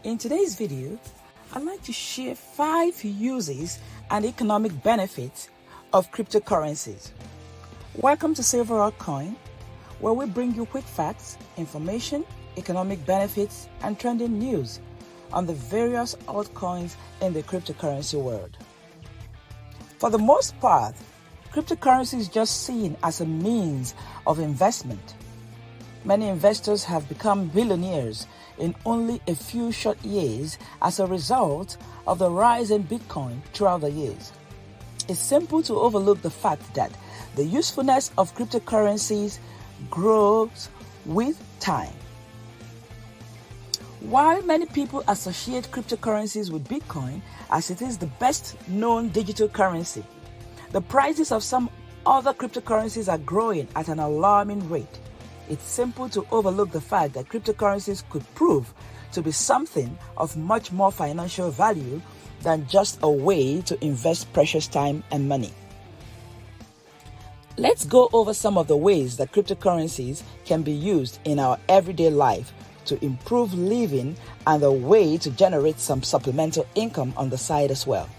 In today's video, I'd like to share 5 uses and economic benefits of cryptocurrencies. Welcome to SilverAltcoin, where we bring you quick facts, information, economic benefits, and trending news on the various altcoins in the cryptocurrency world. For the most part, cryptocurrency is just seen as a means of investment. Many investors have become billionaires in only a few short years as a result of the rise in Bitcoin throughout the years. It's simple to overlook the fact that the usefulness of cryptocurrencies grows with time. While many people associate cryptocurrencies with Bitcoin as it is the best known digital currency, the prices of some other cryptocurrencies are growing at an alarming rate. It's simple to overlook the fact that cryptocurrencies could prove to be something of much more financial value than just a way to invest precious time and money. Let's go over some of the ways that cryptocurrencies can be used in our everyday life to improve living and a way to generate some supplemental income on the side as well.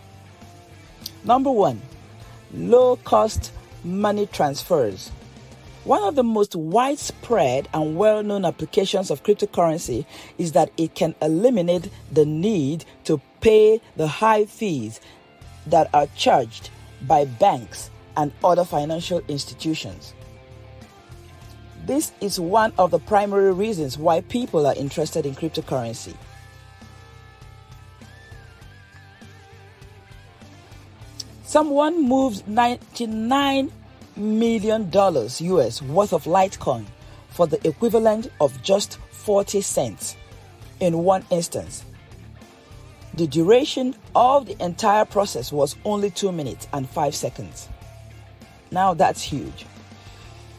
Number 1, low-cost money transfers. One of the most widespread and well-known applications of cryptocurrency is that it can eliminate the need to pay the high fees that are charged by banks and other financial institutions. This is one of the primary reasons why people are interested in cryptocurrency. Someone moves $99 million US worth of Litecoin for the equivalent of just 40 cents in one instance. The duration of the entire process was only 2 minutes and 5 seconds. Now that's huge.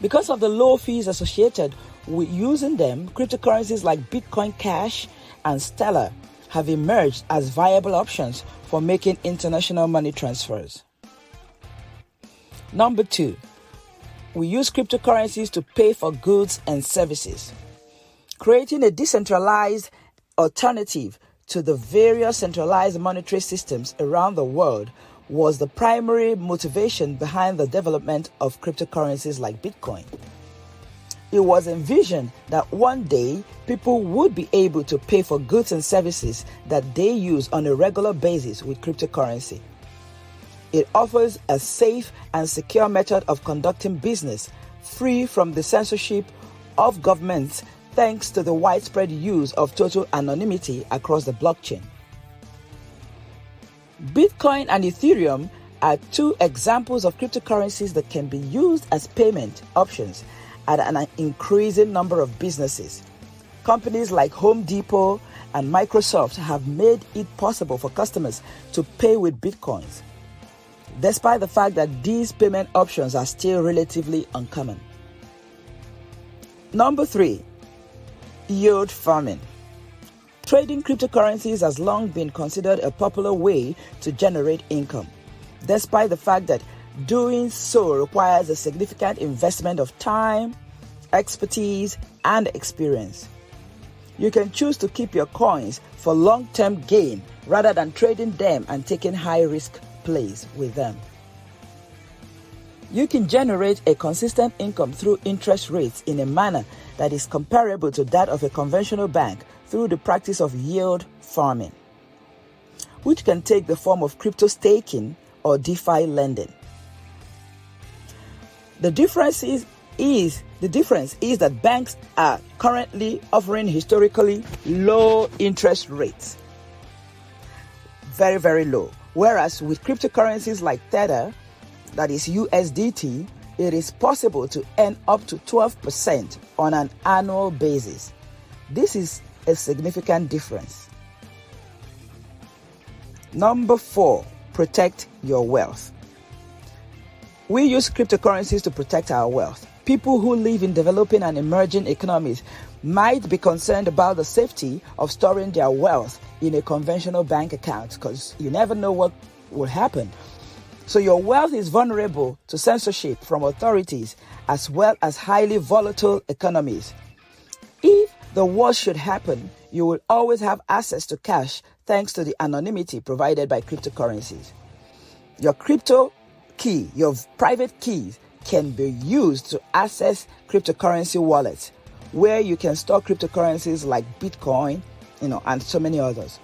Because of the low fees associated with using them, cryptocurrencies like Bitcoin Cash and Stellar have emerged as viable options for making international money transfers. Number 2, we use cryptocurrencies to pay for goods and services. Creating a decentralized alternative to the various centralized monetary systems around the world was the primary motivation behind the development of cryptocurrencies like Bitcoin. It was envisioned that one day people would be able to pay for goods and services that they use on a regular basis with cryptocurrency. It offers a safe and secure method of conducting business, free from the censorship of governments thanks to the widespread use of total anonymity across the blockchain. Bitcoin and Ethereum are 2 examples of cryptocurrencies that can be used as payment options at an increasing number of businesses. Companies like Home Depot and Microsoft have made it possible for customers to pay with Bitcoins, despite the fact that these payment options are still relatively uncommon. Number 3, yield farming. Trading cryptocurrencies has long been considered a popular way to generate income, despite the fact that doing so requires a significant investment of time, expertise, and experience. You can choose to keep your coins for long-term gain rather than trading them and taking high-risk plays with them. You can generate a consistent income through interest rates in a manner that is comparable to that of a conventional bank through the practice of yield farming, which can take the form of crypto staking or DeFi lending. The difference is that banks are currently offering historically low interest rates, very, very low. Whereas with cryptocurrencies like Tether, that is USDT, it is possible to earn up to 12% on an annual basis. This is a significant difference. Number 4, protect your wealth. We use cryptocurrencies to protect our wealth. People who live in developing and emerging economies might be concerned about the safety of storing their wealth in a conventional bank account because you never know what will happen. So your wealth is vulnerable to censorship from authorities as well as highly volatile economies. If the worst should happen, you will always have access to cash thanks to the anonymity provided by cryptocurrencies. Your crypto key, your private keys, can be used to access cryptocurrency wallets where you can store cryptocurrencies like Bitcoin, and so many others.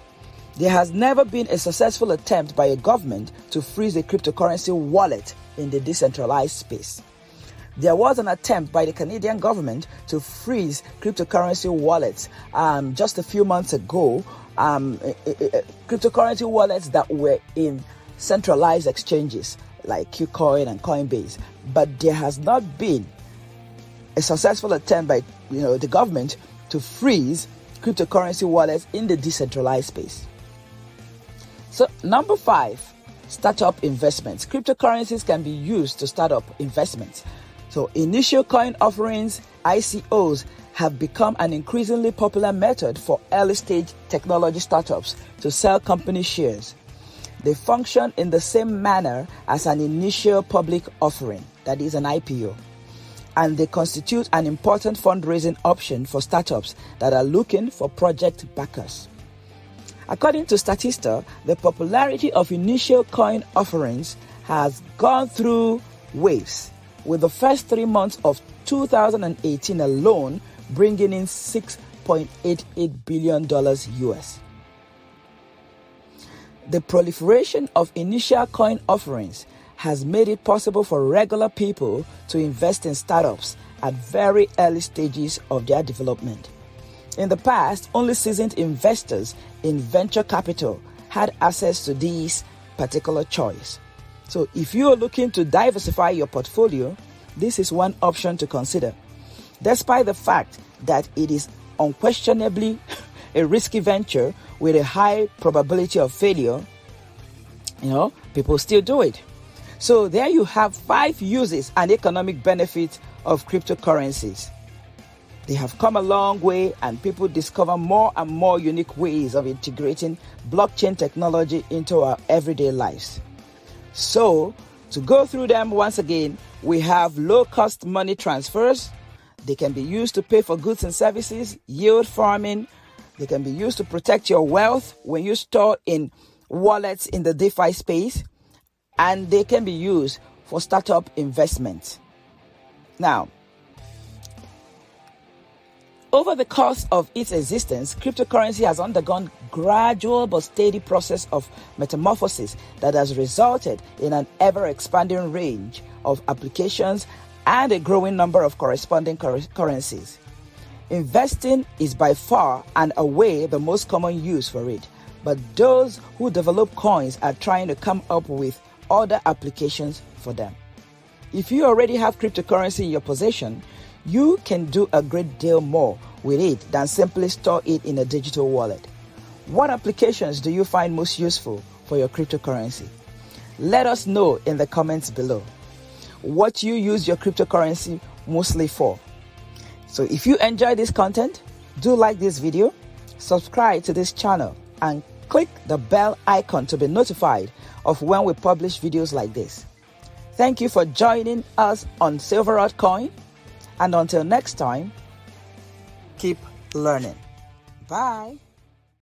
There has never been a successful attempt by a government to freeze a cryptocurrency wallet in the decentralized space. There was an attempt by the Canadian government to freeze cryptocurrency wallets just a few months ago, cryptocurrency wallets that were in centralized exchanges like KuCoin and Coinbase. But there has not been a successful attempt by the government to freeze cryptocurrency wallets in the decentralized space. So number 5, startup investments. Cryptocurrencies can be used to start up investments. So initial coin offerings, ICOs, have become an increasingly popular method for early-stage technology startups to sell company shares. They function in the same manner as an initial public offering, that is an IPO, and they constitute an important fundraising option for startups that are looking for project backers. According to Statista, the popularity of initial coin offerings has gone through waves, with the first 3 months of 2018 alone bringing in $6.88 billion US. The proliferation of initial coin offerings has made it possible for regular people to invest in startups at very early stages of their development. In the past, only seasoned investors in venture capital had access to this particular choice. So if you are looking to diversify your portfolio, this is one option to consider. Despite the fact that it is unquestionably a risky venture with a high probability of failure, people still do it. So there you have 5 uses and economic benefits of cryptocurrencies. They have come a long way, and people discover more and more unique ways of integrating blockchain technology into our everyday lives. So, to go through them once again, we have low-cost money transfers. They can be used to pay for goods and services, yield farming. They can be used to protect your wealth when you store in wallets in the DeFi space. And they can be used for startup investments. Now, over the course of its existence, cryptocurrency has undergone gradual but steady process of metamorphosis that has resulted in an ever-expanding range of applications and a growing number of corresponding currencies. Investing is by far and away the most common use for it, but those who develop coins are trying to come up with other applications for them. If you already have cryptocurrency in your possession, you can do a great deal more with it than simply store it in a digital wallet. What applications do you find most useful for your cryptocurrency? Let us know in the comments below what you use your cryptocurrency mostly for. So if you enjoy this content, do like this video, subscribe to this channel, and click the bell icon to be notified of when we publish videos like this. Thank you for joining us on SilverAltcoin, and until next time, keep learning. Bye.